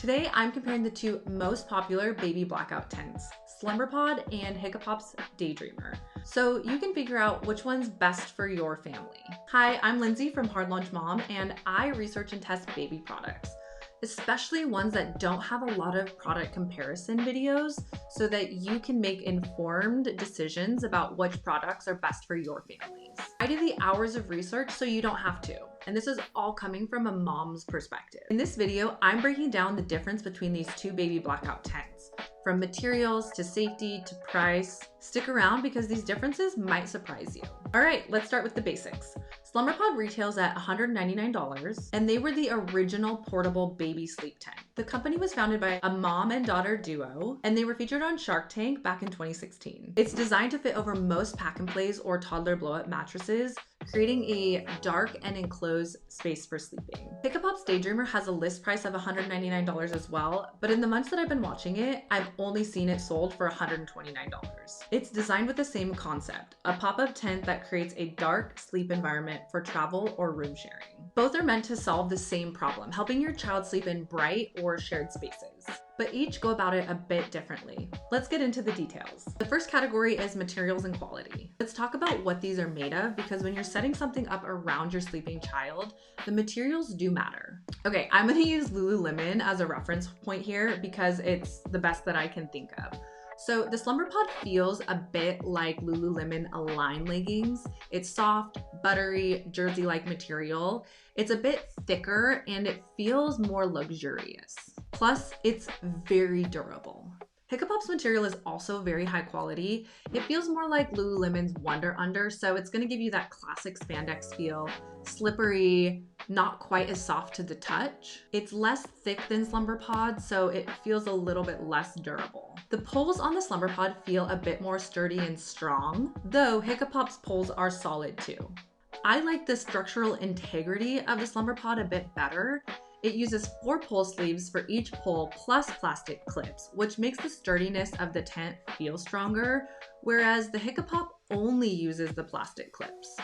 Today, I'm comparing the two most popular baby blackout tents, SlumberPod and Hiccapop's DayDreamer, so you can figure out which one's best for your family. Hi, I'm Lindsay from Hard Lunch Mom, and I research and test baby products, especially ones that don't have a lot of product comparison videos so that you can make informed decisions about which products are best for your families. I do the hours of research so you don't have to, and this is all coming from a mom's perspective. In this video, I'm breaking down the difference between these two baby blackout tents, from materials to safety to price. Stick around because these differences might surprise you. All right, let's start with the basics. SlumberPod retails at $199, and they were the original portable baby sleep tent. The company was founded by a mom and daughter duo, and they were featured on Shark Tank back in 2016. It's designed to fit over most pack and plays or toddler blow-up mattresses, creating a dark and enclosed space for sleeping. Hiccapop's DayDreamer has a list price of $199 as well, but in the months that I've been watching it, I've only seen it sold for $129. It's designed with the same concept, a pop-up tent that creates a dark sleep environment for travel or room sharing. Both are meant to solve the same problem, helping your child sleep in bright or shared spaces, but each go about it a bit differently. Let's get into the details. The first category is materials and quality. Let's talk about what these are made of, because when you're setting something up around your sleeping child, the materials do matter. Okay, I'm gonna use Lululemon as a reference point here because it's the best that I can think of. So the SlumberPod feels a bit like Lululemon Align leggings. It's soft, buttery, jersey-like material. It's a bit thicker and it feels more luxurious. Plus, it's very durable. Hiccapop's material is also very high quality. It feels more like Lululemon's Wonder Under, so it's gonna give you that classic spandex feel, slippery, not quite as soft to the touch. It's less thick than SlumberPod, so it feels a little bit less durable. The poles on the SlumberPod feel a bit more sturdy and strong, though Hiccapop's poles are solid too. I like the structural integrity of the SlumberPod a bit better. It uses 4 pole sleeves for each pole plus plastic clips, which makes the sturdiness of the tent feel stronger, whereas the Hiccapop only uses the plastic clips.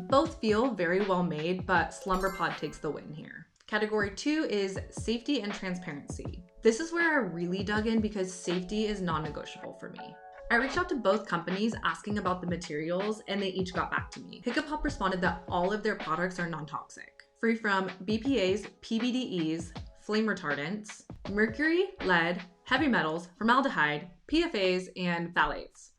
Both feel very well made, but SlumberPod takes the win here. Category 2 is safety and transparency. This is where I really dug in because safety is non-negotiable for me. I reached out to both companies asking about the materials, and they each got back to me. Hiccapop responded that all of their products are non-toxic, free from BPAs, PBDEs, flame retardants, mercury, lead, heavy metals, formaldehyde, PFAs, and phthalates.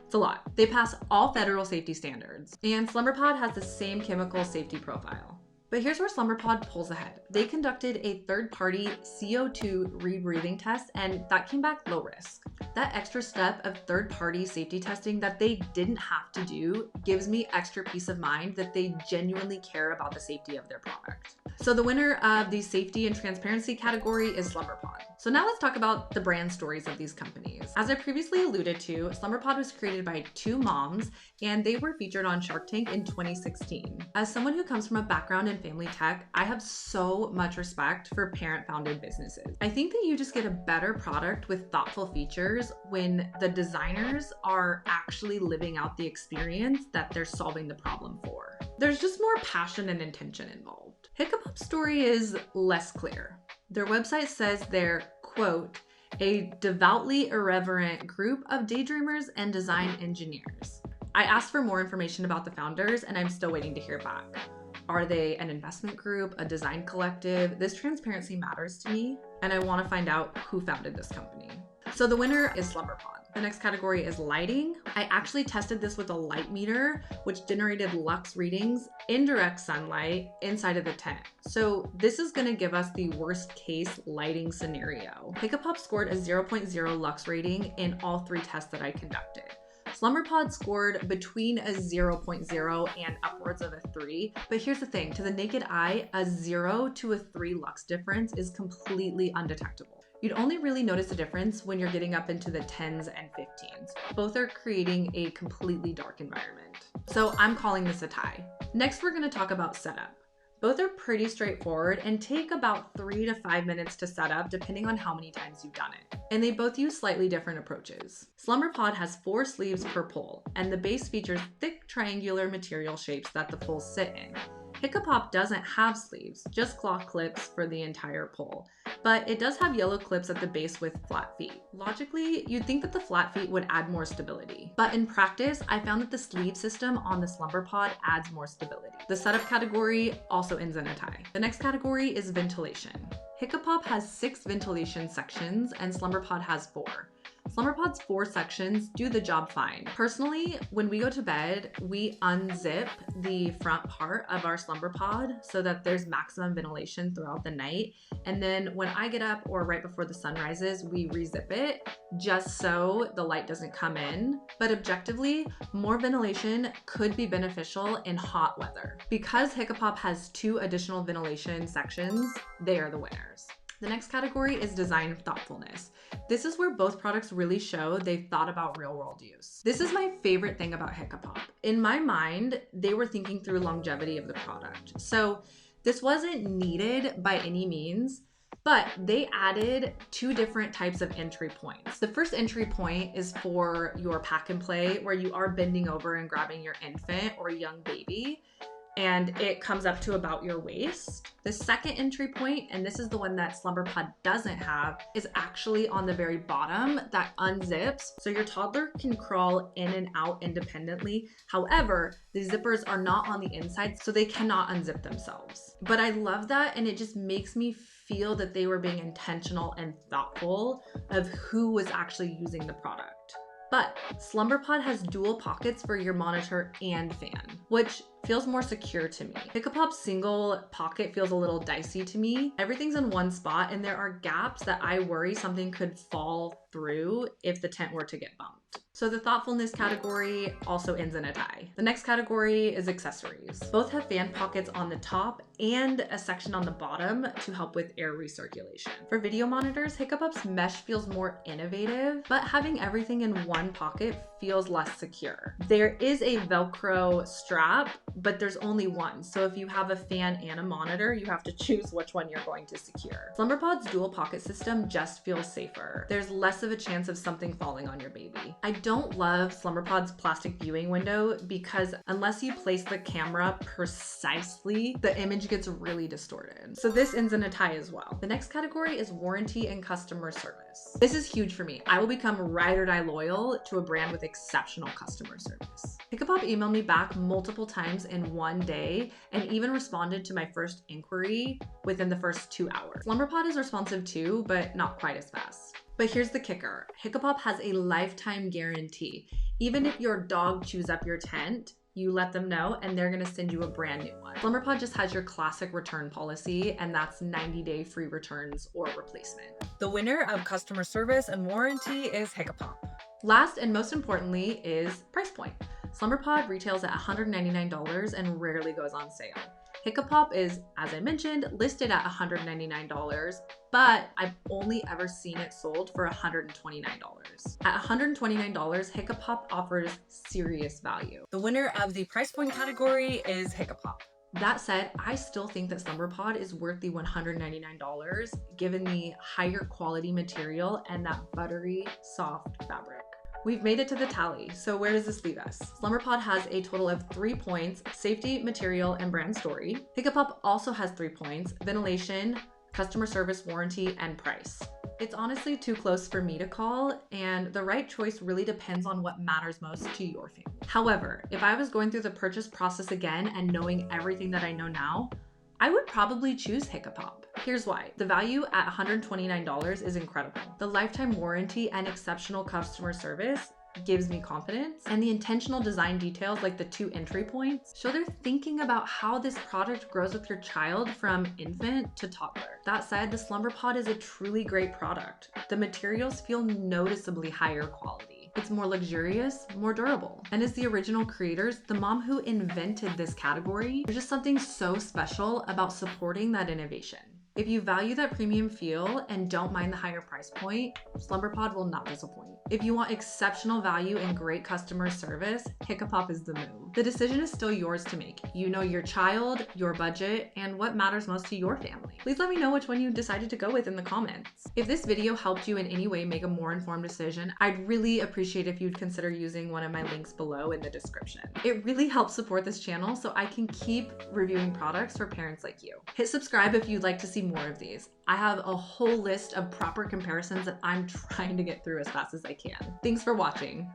It's a lot. They pass all federal safety standards, and SlumberPod has the same chemical safety profile. But here's where SlumberPod pulls ahead. They conducted a third-party CO2 rebreathing test, and that came back low risk. That extra step of third-party safety testing that they didn't have to do gives me extra peace of mind that they genuinely care about the safety of their product. So the winner of the safety and transparency category is SlumberPod. So now let's talk about the brand stories of these companies. As I previously alluded to, SlumberPod was created by 2 moms, and they were featured on Shark Tank in 2016. As someone who comes from a background in family tech, I have so much respect for parent-founded businesses. I think that you just get a better product with thoughtful features when the designers are actually living out the experience that they're solving the problem for. There's just more passion and intention involved. Hiccapop's story is less clear. Their website says they're, quote, a devoutly irreverent group of daydreamers and design engineers. I asked for more information about the founders, and I'm still waiting to hear back. Are they an investment group, a design collective? This transparency matters to me, and I want to find out who founded this company. So the winner is SlumberPod. The next category is lighting. I actually tested this with a light meter, which generated lux readings in direct sunlight inside of the tent. So this is gonna give us the worst case lighting scenario. Hiccapop scored a 0.0 lux rating in all 3 tests that I conducted. SlumberPod scored between a 0.0 and upwards of a 3. But here's the thing, to the naked eye, a 0 to a 3 lux difference is completely undetectable. You'd only really notice a difference when you're getting up into the 10s and 15s. Both are creating a completely dark environment. So I'm calling this a tie. Next, we're gonna talk about setup. Both are pretty straightforward and take about 3 to 5 minutes to set up depending on how many times you've done it. And they both use slightly different approaches. SlumberPod has 4 sleeves per pole, and the base features thick triangular material shapes that the poles sit in. Hiccapop doesn't have sleeves, just cloth clips for the entire pole, but it does have yellow clips at the base with flat feet. Logically, you'd think that the flat feet would add more stability, but in practice, I found that the sleeve system on the SlumberPod adds more stability. The setup category also ends in a tie. The next category is ventilation. Hiccapop has 6 ventilation sections and SlumberPod has 4. SlumberPod's 4 sections do the job fine. Personally, when we go to bed, we unzip the front part of our SlumberPod so that there's maximum ventilation throughout the night. And then when I get up or right before the sun rises, we rezip it just so the light doesn't come in. But objectively, more ventilation could be beneficial in hot weather. Because Hiccapop has 2 additional ventilation sections, they are the winners. The next category is design thoughtfulness. This is where both products really show they've thought about real-world use. This is my favorite thing about Hiccapop. In my mind, they were thinking through longevity of the product. So this wasn't needed by any means, but they added 2 different types of entry points. The first entry point is for your pack and play, where you are bending over and grabbing your infant or young baby, and it comes up to about your waist. The second entry point, and this is the one that SlumberPod doesn't have, is actually on the very bottom that unzips, so your toddler can crawl in and out independently. However, the zippers are not on the inside, so they cannot unzip themselves. But I love that, and it just makes me feel that they were being intentional and thoughtful of who was actually using the product. But SlumberPod has dual pockets for your monitor and fan, which feels more secure to me. Hiccapop's single pocket feels a little dicey to me. Everything's in one spot, and there are gaps that I worry something could fall through if the tent were to get bumped. So the thoughtfulness category also ends in a tie. The next category is accessories. Both have fan pockets on the top and a section on the bottom to help with air recirculation. For video monitors, Hiccapop's mesh feels more innovative, but having everything in one pocket feels less secure. There is a Velcro strap, but there's only one. So if you have a fan and a monitor, you have to choose which one you're going to secure. SlumberPod's dual pocket system just feels safer. There's less of a chance of something falling on your baby. I don't love SlumberPod's plastic viewing window because unless you place the camera precisely, the image gets really distorted. So this ends in a tie as well. The next category is warranty and customer service. This is huge for me. I will become ride or die loyal to a brand with exceptional customer service. Hiccapop emailed me back multiple times in one day and even responded to my first inquiry within the first 2 hours. SlumberPod is responsive too, but not quite as fast. But here's the kicker. Hiccapop has a lifetime guarantee. Even if your dog chews up your tent, you let them know and they're gonna send you a brand new one. SlumberPod just has your classic return policy, and that's 90-day free returns or replacement. The winner of customer service and warranty is Hiccapop. Last and most importantly is price point. SlumberPod retails at $199 and rarely goes on sale. Hiccapop is, as I mentioned, listed at $199, but I've only ever seen it sold for $129. At $129, Hiccapop offers serious value. The winner of the price point category is Hiccapop. That said, I still think that SlumberPod is worth the $199 given the higher quality material and that buttery, soft fabric. We've made it to the tally, so where does this leave us? SlumberPod has a total of 3 points: safety, material, and brand story. Hiccapop also has 3 points: ventilation, customer service, warranty, and price. It's honestly too close for me to call, and the right choice really depends on what matters most to your family. However, if I was going through the purchase process again and knowing everything that I know now, I would probably choose Hiccapop. Here's why. The value at $129 is incredible. The lifetime warranty and exceptional customer service gives me confidence, and the intentional design details like the 2 entry points show they're thinking about how this product grows with your child from infant to toddler. That said, the SlumberPod is a truly great product. The materials feel noticeably higher quality. It's more luxurious, more durable. And as the original creators, the mom who invented this category, there's just something so special about supporting that innovation. If you value that premium feel and don't mind the higher price point, SlumberPod will not disappoint. If you want exceptional value and great customer service, Hiccapop is the move. The decision is still yours to make. You know your child, your budget, and what matters most to your family. Please let me know which one you decided to go with in the comments. If this video helped you in any way make a more informed decision, I'd really appreciate if you'd consider using one of my links below in the description. It really helps support this channel so I can keep reviewing products for parents like you. Hit subscribe if you'd like to see more of these. I have a whole list of proper comparisons that I'm trying to get through as fast as I can. Thanks for watching.